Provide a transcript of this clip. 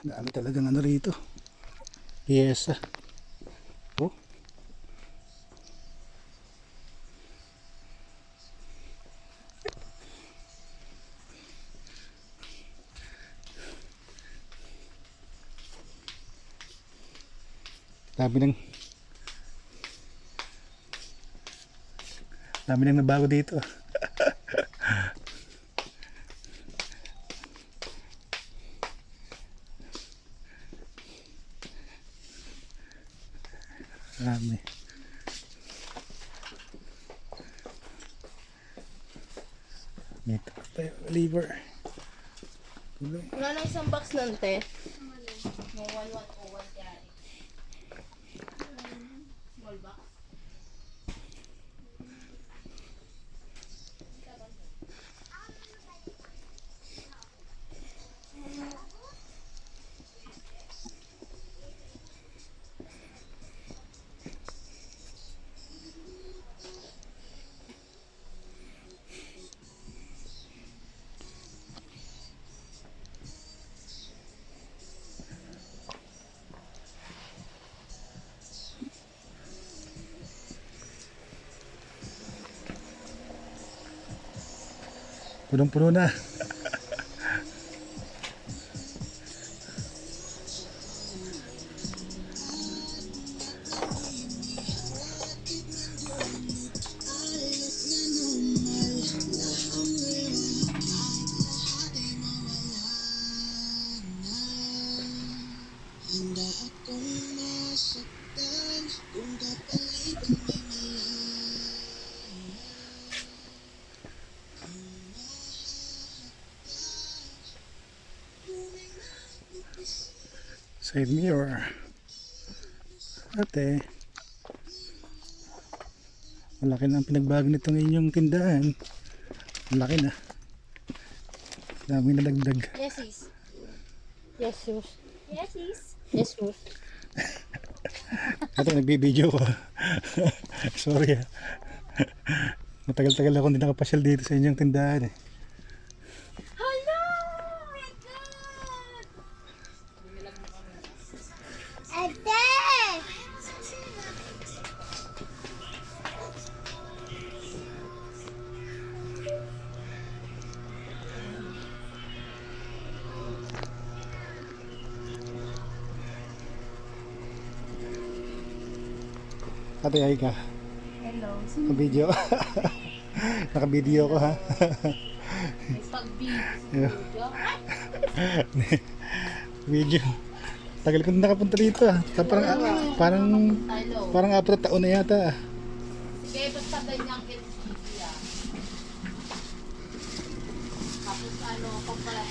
Dami talagang ano rito. Piyesa. Oh. Dami nang nabago dito. Dami. Dito tayo, liver. Wala na isang box nun, te. Yung 1101 kaya. Small box. Punong-puno na. Side mirror. Ate, malaki na ang pinagbago nitong inyong tindahan. Malaki na. Dami na dagdag. Yes, sis. Yes, sis. Yes, sis. Yes, sis. Ate, nagbibideo ko. Sorry ah. Matagal-tagal ako hindi nakapasyal dito sa inyong tindahan eh. Hello! My God! Ate! Ate, ay ka. Hello. Naka-video. Naka-video ko ha. May pag-video. Video. Tagal ko na nakapunta dito ah. Parang 4 taon na yata ah. Sige, basta ganyang LTV ah. Tapos ano, pagpala.